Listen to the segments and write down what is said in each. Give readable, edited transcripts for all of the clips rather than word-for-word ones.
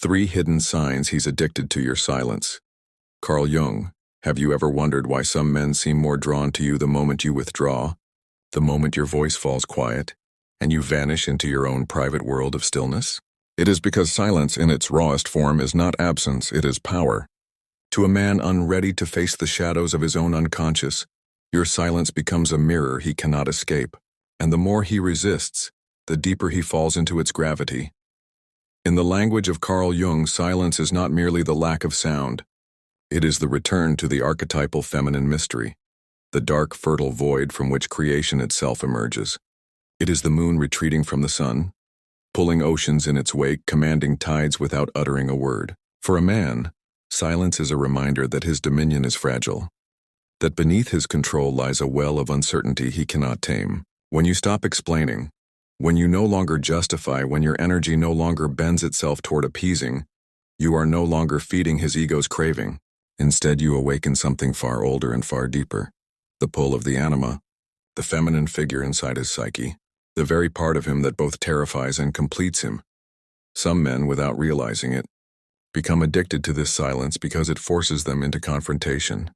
3 hidden signs he's addicted to your silence. Carl Jung, have you ever wondered why some men seem more drawn to you the moment you withdraw, the moment your voice falls quiet, and you vanish into your own private world of stillness? It is because silence in its rawest form is not absence, it is power. To a man unready to face the shadows of his own unconscious, your silence becomes a mirror he cannot escape, and the more he resists, the deeper he falls into its gravity. In the language of Carl Jung, silence is not merely the lack of sound. It is the return to the archetypal feminine mystery, the dark, fertile void from which creation itself emerges. It is the moon retreating from the sun, pulling oceans in its wake, commanding tides without uttering a word. For a man, silence is a reminder that his dominion is fragile, that beneath his control lies a well of uncertainty he cannot tame. When you stop explaining, when you no longer justify, when your energy no longer bends itself toward appeasing, you are no longer feeding his ego's craving. Instead, you awaken something far older and far deeper, the pull of the anima, the feminine figure inside his psyche, the very part of him that both terrifies and completes him. Some men, without realizing it, become addicted to this silence because it forces them into confrontation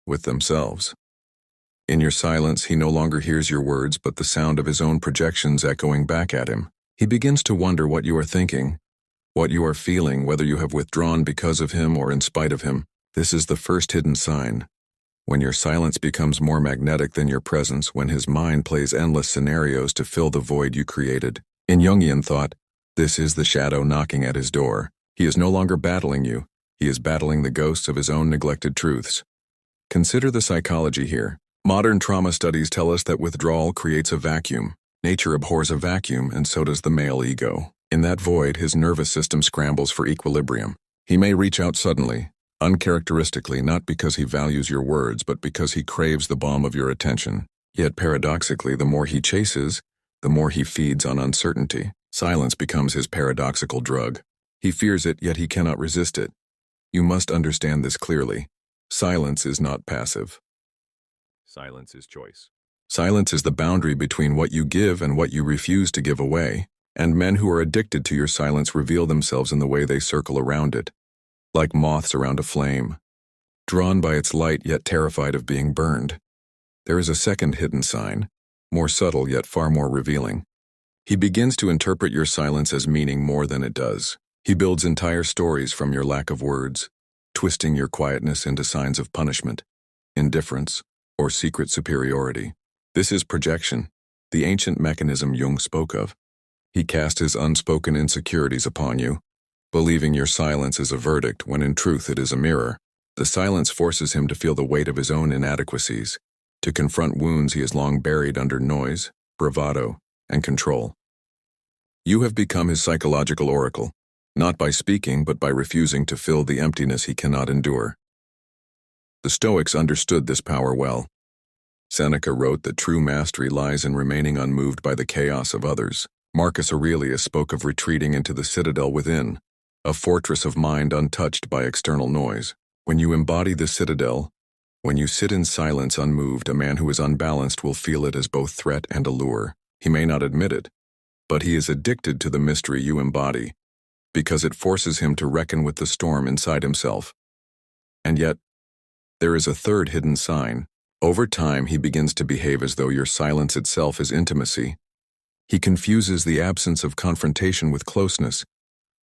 with themselves. In your silence, he no longer hears your words but the sound of his own projections echoing back at him. He begins to wonder what you are thinking, what you are feeling, whether you have withdrawn because of him or in spite of him. This is the first hidden sign. When your silence becomes more magnetic than your presence, when his mind plays endless scenarios to fill the void you created. In Jungian thought, this is the shadow knocking at his door. He is no longer battling you, he is battling the ghosts of his own neglected truths. Consider the psychology here. Modern trauma studies tell us that withdrawal creates a vacuum. Nature abhors a vacuum, and so does the male ego. In that void, his nervous system scrambles for equilibrium. He may reach out suddenly, uncharacteristically, not because he values your words, but because he craves the balm of your attention. Yet paradoxically, the more he chases, the more he feeds on uncertainty. Silence becomes his paradoxical drug. He fears it, yet he cannot resist it. You must understand this clearly. Silence is not passive. Silence is choice. Silence is the boundary between what you give and what you refuse to give away, and men who are addicted to your silence reveal themselves in the way they circle around it, like moths around a flame, drawn by its light yet terrified of being burned. There is a second hidden sign, more subtle yet far more revealing. He begins to interpret your silence as meaning more than it does. He builds entire stories from your lack of words, twisting your quietness into signs of punishment, indifference, or secret superiority. This is projection, the ancient mechanism Jung spoke of. He cast his unspoken insecurities upon you, believing your silence is a verdict when in truth it is a mirror. The silence forces him to feel the weight of his own inadequacies, to confront wounds he has long buried under noise, bravado, and control. You have become his psychological oracle, not by speaking but by refusing to fill the emptiness he cannot endure. The Stoics understood this power well. Seneca wrote that true mastery lies in remaining unmoved by the chaos of others. Marcus Aurelius spoke of retreating into the citadel within, a fortress of mind untouched by external noise. When you embody the citadel, when you sit in silence unmoved, a man who is unbalanced will feel it as both threat and allure. He may not admit it, but he is addicted to the mystery you embody, because it forces him to reckon with the storm inside himself. And yet, there is a third hidden sign. Over time, he begins to behave as though your silence itself is intimacy. He confuses the absence of confrontation with closeness,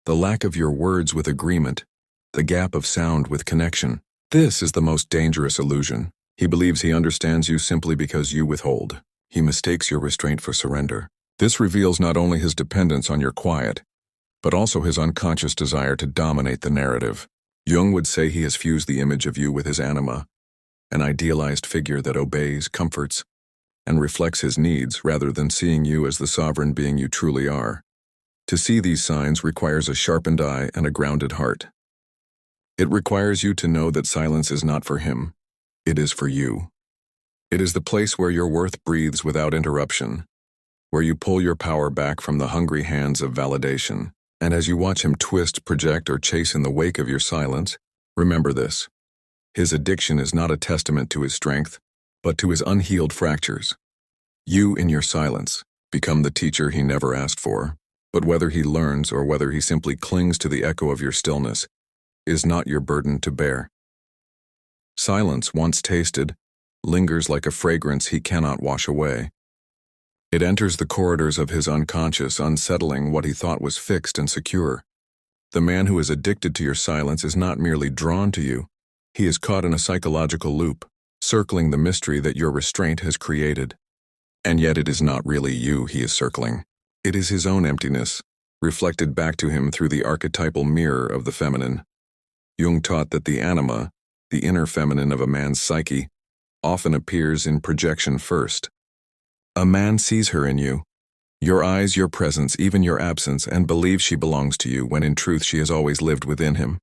the lack of your words with agreement, the gap of sound with connection. This is the most dangerous illusion. He believes he understands you simply because you withhold. He mistakes your restraint for surrender. This reveals not only his dependence on your quiet, but also his unconscious desire to dominate the narrative. Jung would say he has fused the image of you with his anima, an idealized figure that obeys, comforts, and reflects his needs rather than seeing you as the sovereign being you truly are. To see these signs requires a sharpened eye and a grounded heart. It requires you to know that silence is not for him, it is for you. It is the place where your worth breathes without interruption, where you pull your power back from the hungry hands of validation. And as you watch him twist, project, or chase in the wake of your silence, remember this. His addiction is not a testament to his strength, but to his unhealed fractures. You, in your silence, become the teacher he never asked for, But whether he learns or whether he simply clings to the echo of your stillness is not your burden to bear. Silence, once tasted, lingers like a fragrance he cannot wash away. It enters the corridors of his unconscious, unsettling what he thought was fixed and secure. The man who is addicted to your silence is not merely drawn to you, he is caught in a psychological loop, circling the mystery that your restraint has created. And yet it is not really you he is circling. It is his own emptiness, reflected back to him through the archetypal mirror of the feminine. Jung taught that the anima, the inner feminine of a man's psyche, often appears in projection first. A man sees her in you, your eyes, your presence, even your absence, and believes she belongs to you when in truth she has always lived within him.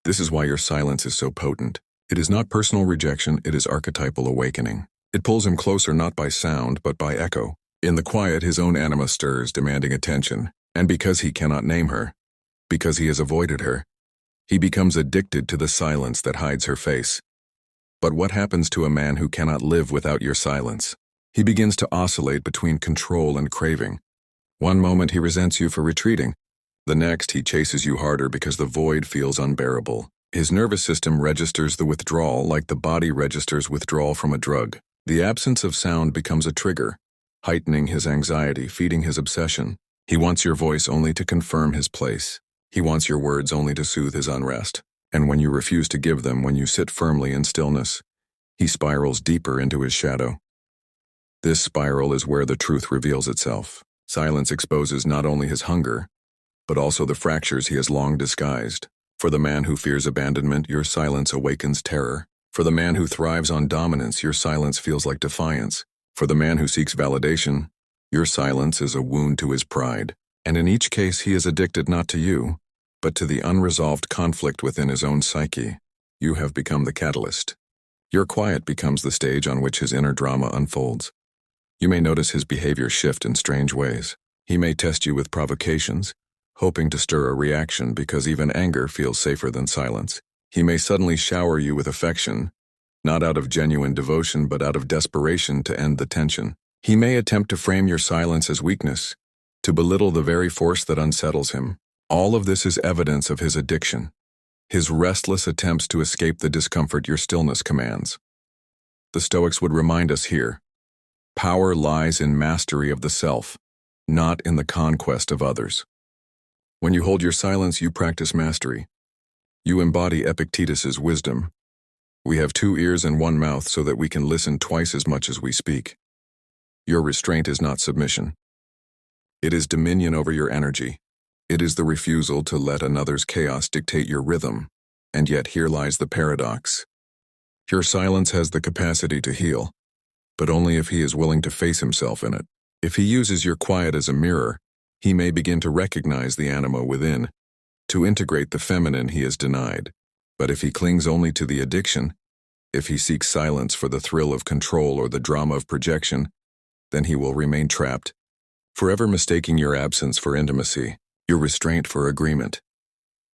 This is why your silence is so potent. It is not personal rejection, it is archetypal awakening. It pulls him closer not by sound, but by echo. In the quiet, his own anima stirs, demanding attention, and because he cannot name her, because he has avoided her, he becomes addicted to the silence that hides her face. But what happens to a man who cannot live without your silence? He begins to oscillate between control and craving. One moment he resents you for retreating. The next he chases you harder because the void feels unbearable. His nervous system registers the withdrawal like the body registers withdrawal from a drug. The absence of sound becomes a trigger, heightening his anxiety, feeding his obsession. He wants your voice only to confirm his place. He wants your words only to soothe his unrest. And when you refuse to give them, when you sit firmly in stillness, he spirals deeper into his shadow. This spiral is where the truth reveals itself. Silence exposes not only his hunger, but also the fractures he has long disguised. For the man who fears abandonment, your silence awakens terror. For the man who thrives on dominance, your silence feels like defiance. For the man who seeks validation, your silence is a wound to his pride. And in each case, he is addicted not to you, but to the unresolved conflict within his own psyche. You have become the catalyst. Your quiet becomes the stage on which his inner drama unfolds. You may notice his behavior shift in strange ways. He may test you with provocations, hoping to stir a reaction because even anger feels safer than silence. He may suddenly shower you with affection, not out of genuine devotion but out of desperation to end the tension. He may attempt to frame your silence as weakness, to belittle the very force that unsettles him. All of this is evidence of his addiction, his restless attempts to escape the discomfort your stillness commands. The Stoics would remind us here, power lies in mastery of the self, not in the conquest of others. When you hold your silence, you practice mastery. You embody Epictetus's wisdom. We have 2 ears and 1 mouth so that we can listen twice as much as we speak. Your restraint is not submission. It is dominion over your energy. It is the refusal to let another's chaos dictate your rhythm. And yet here lies the paradox. Your silence has the capacity to heal, but only if he is willing to face himself in it. If he uses your quiet as a mirror, he may begin to recognize the anima within, to integrate the feminine he has denied. But if he clings only to the addiction, if he seeks silence for the thrill of control or the drama of projection, then he will remain trapped, forever mistaking your absence for intimacy, your restraint for agreement.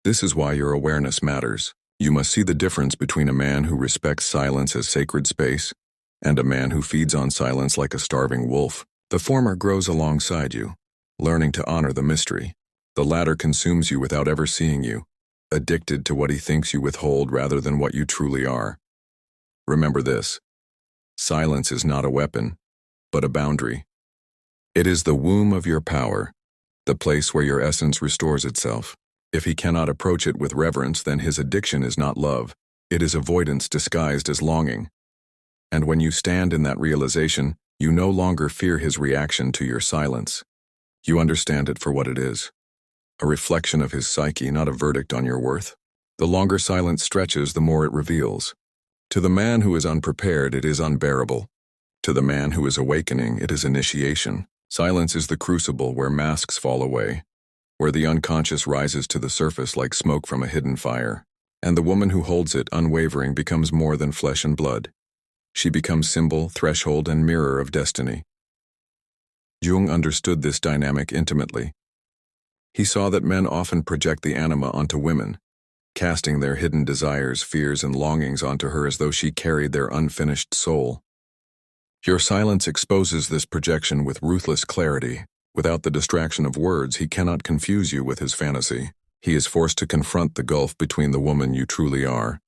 This is why your awareness matters. You must see the difference between a man who respects silence as sacred space and a man who feeds on silence like a starving wolf. The former grows alongside you, learning to honor the mystery. The latter consumes you without ever seeing you, addicted to what he thinks you withhold rather than what you truly are. Remember this: silence is not a weapon, but a boundary. It is the womb of your power, the place where your essence restores itself. If he cannot approach it with reverence, then his addiction is not love. It is avoidance disguised as longing. And when you stand in that realization, you no longer fear his reaction to your silence. You understand it for what it is, a reflection of his psyche, not a verdict on your worth. The longer silence stretches, the more it reveals. To the man who is unprepared, it is unbearable. To the man who is awakening, it is initiation. Silence is the crucible where masks fall away, where the unconscious rises to the surface like smoke from a hidden fire. And the woman who holds it, unwavering, becomes more than flesh and blood. She becomes symbol, threshold, and mirror of destiny. Jung understood this dynamic intimately. He saw that men often project the anima onto women, casting their hidden desires, fears, and longings onto her as though she carried their unfinished soul. Your silence exposes this projection with ruthless clarity. Without the distraction of words, he cannot confuse you with his fantasy. He is forced to confront the gulf between the woman you truly are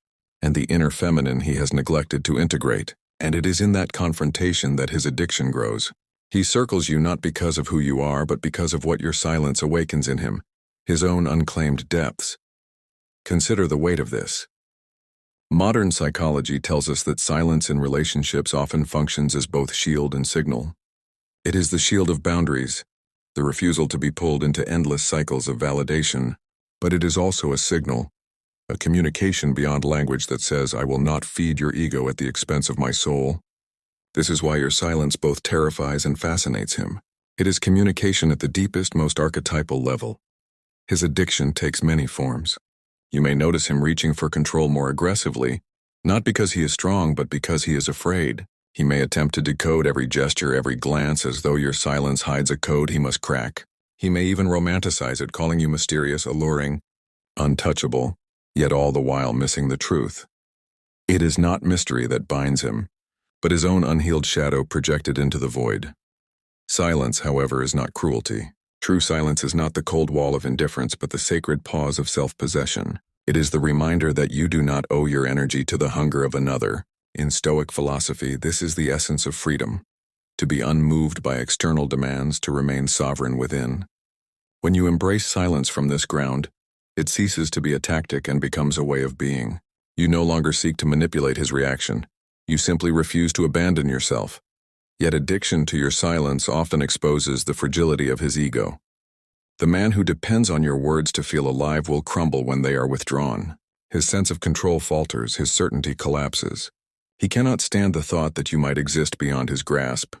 and the inner feminine he has neglected to integrate, and it is in that confrontation that his addiction grows. He circles you not because of who you are, but because of what your silence awakens in him, his own unclaimed depths. Consider the weight of this. Modern psychology tells us that silence in relationships often functions as both shield and signal. It is the shield of boundaries, the refusal to be pulled into endless cycles of validation, but it is also a signal, a communication beyond language that says, I will not feed your ego at the expense of my soul. This is why your silence both terrifies and fascinates him. It is communication at the deepest, most archetypal level. His addiction takes many forms. You may notice him reaching for control more aggressively, not because he is strong, but because he is afraid. He may attempt to decode every gesture, every glance, as though your silence hides a code he must crack. He may even romanticize it, calling you mysterious, alluring, untouchable, yet all the while missing the truth. It is not mystery that binds him, but his own unhealed shadow projected into the void. Silence, however, is not cruelty. True silence is not the cold wall of indifference, but the sacred pause of self-possession. It is the reminder that you do not owe your energy to the hunger of another. In Stoic philosophy, this is the essence of freedom, to be unmoved by external demands, to remain sovereign within. When you embrace silence from this ground, it ceases to be a tactic and becomes a way of being. You no longer seek to manipulate his reaction. You simply refuse to abandon yourself. Yet addiction to your silence often exposes the fragility of his ego. The man who depends on your words to feel alive will crumble when they are withdrawn. His sense of control falters, his certainty collapses. He cannot stand the thought that you might exist beyond his grasp,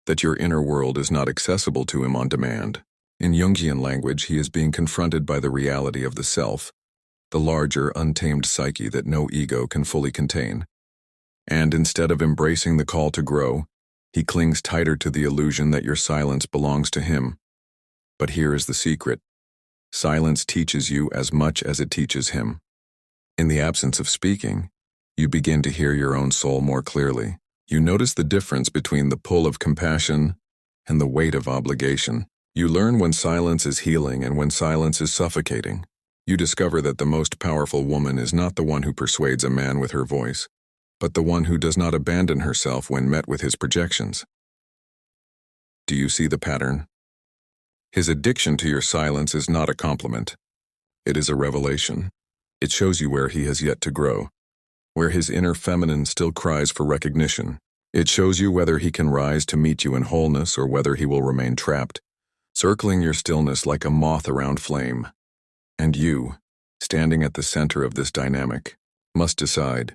that your inner world is not accessible to him on demand. In Jungian language, he is being confronted by the reality of the self, the larger, untamed psyche that no ego can fully contain. And instead of embracing the call to grow, he clings tighter to the illusion that your silence belongs to him. But here is the secret. Silence teaches you as much as it teaches him. In the absence of speaking, you begin to hear your own soul more clearly. You notice the difference between the pull of compassion and the weight of obligation. You learn when silence is healing and when silence is suffocating. You discover that the most powerful woman is not the one who persuades a man with her voice, but the one who does not abandon herself when met with his projections. Do you see the pattern? His addiction to your silence is not a compliment. It is a revelation. It shows you where he has yet to grow, where his inner feminine still cries for recognition. It shows you whether he can rise to meet you in wholeness or whether he will remain trapped, circling your stillness like a moth around flame. And you, standing at the center of this dynamic, must decide.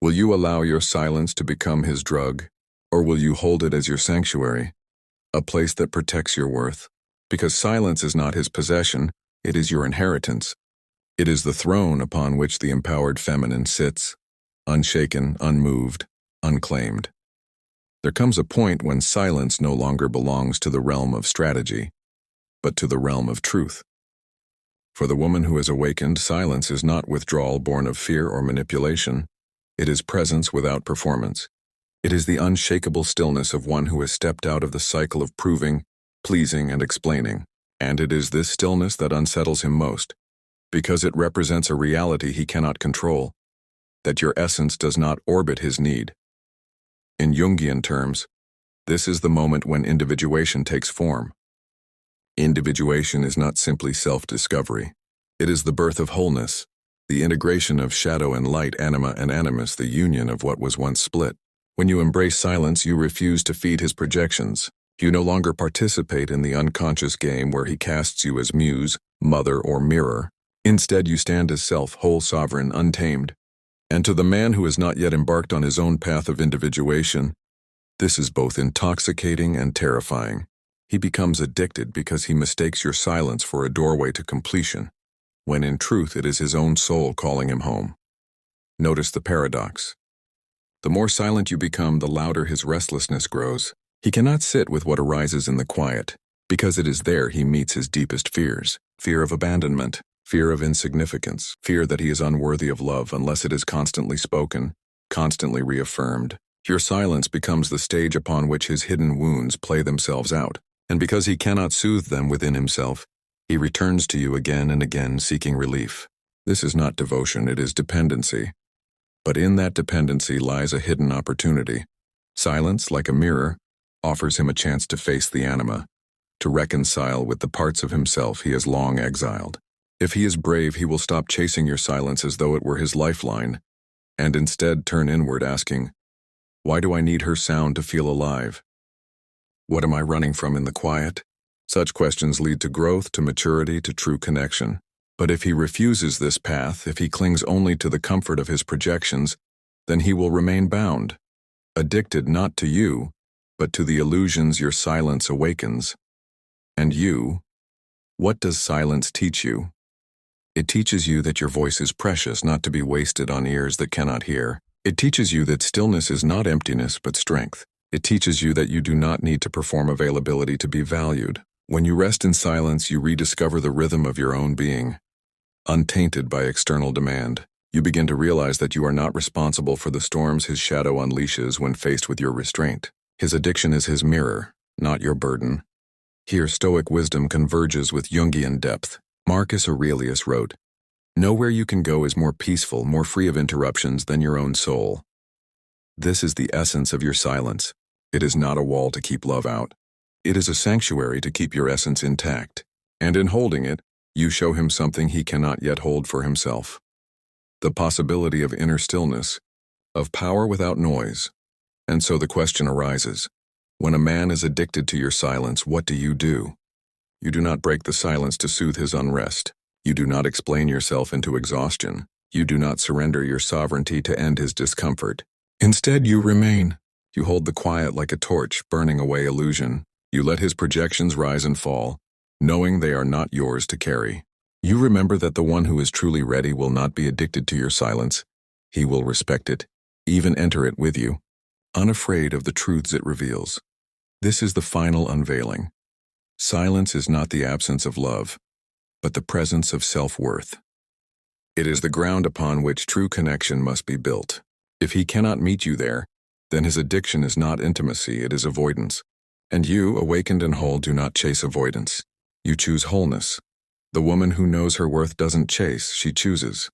Will you allow your silence to become his drug, or will you hold it as your sanctuary, a place that protects your worth? Because silence is not his possession, it is your inheritance. It is the throne upon which the empowered feminine sits, unshaken, unmoved, unclaimed. There comes a point when silence no longer belongs to the realm of strategy, but to the realm of truth. For the woman who has awakened, silence is not withdrawal born of fear or manipulation. It is presence without performance. It is the unshakable stillness of one who has stepped out of the cycle of proving, pleasing, and explaining. And it is this stillness that unsettles him most, because it represents a reality he cannot control, that your essence does not orbit his need. In Jungian terms, this is the moment when individuation takes form. Individuation is not simply self-discovery. It is the birth of wholeness, the integration of shadow and light, anima and animus, the union of what was once split. When you embrace silence, you refuse to feed his projections. You no longer participate in the unconscious game where he casts you as muse, mother, or mirror. Instead, you stand as self, whole, sovereign, untamed. And to the man who has not yet embarked on his own path of individuation, this is both intoxicating and terrifying. He becomes addicted because he mistakes your silence for a doorway to completion, when in truth it is his own soul calling him home. Notice the paradox. The more silent you become, the louder his restlessness grows. He cannot sit with what arises in the quiet, because it is there he meets his deepest fears. Fear of abandonment, fear of insignificance, fear that he is unworthy of love unless it is constantly spoken, constantly reaffirmed. Your silence becomes the stage upon which his hidden wounds play themselves out. And because he cannot soothe them within himself, he returns to you again and again seeking relief. This is not devotion, it is dependency. But in that dependency lies a hidden opportunity. Silence, like a mirror, offers him a chance to face the anima, to reconcile with the parts of himself he has long exiled. If he is brave, he will stop chasing your silence as though it were his lifeline, and instead turn inward asking, "Why do I need her sound to feel alive? What am I running from in the quiet?" Such questions lead to growth, to maturity, to true connection. But if he refuses this path, if he clings only to the comfort of his projections, then he will remain bound, addicted not to you, but to the illusions your silence awakens. And you, what does silence teach you? It teaches you that your voice is precious, not to be wasted on ears that cannot hear. It teaches you that stillness is not emptiness, but strength. It teaches you that you do not need to perform availability to be valued. When you rest in silence, you rediscover the rhythm of your own being, untainted by external demand. You begin to realize that you are not responsible for the storms his shadow unleashes when faced with your restraint. His addiction is his mirror, not your burden. Here, Stoic wisdom converges with Jungian depth. Marcus Aurelius wrote, "Nowhere you can go is more peaceful, more free of interruptions than your own soul." This is the essence of your silence. It is not a wall to keep love out. It is a sanctuary to keep your essence intact. And in holding it, you show him something he cannot yet hold for himself. The possibility of inner stillness, of power without noise. And so the question arises, when a man is addicted to your silence, what do? You do not break the silence to soothe his unrest. You do not explain yourself into exhaustion. You do not surrender your sovereignty to end his discomfort. Instead, you remain. You hold the quiet like a torch, burning away illusion. You let his projections rise and fall, knowing they are not yours to carry. You remember that the one who is truly ready will not be addicted to your silence. He will respect it, even enter it with you, unafraid of the truths it reveals. This is the final unveiling. Silence is not the absence of love, but the presence of self-worth. It is the ground upon which true connection must be built. If he cannot meet you there, then his addiction is not intimacy, it is avoidance. And you, awakened and whole, do not chase avoidance. You choose wholeness. The woman who knows her worth doesn't chase, she chooses.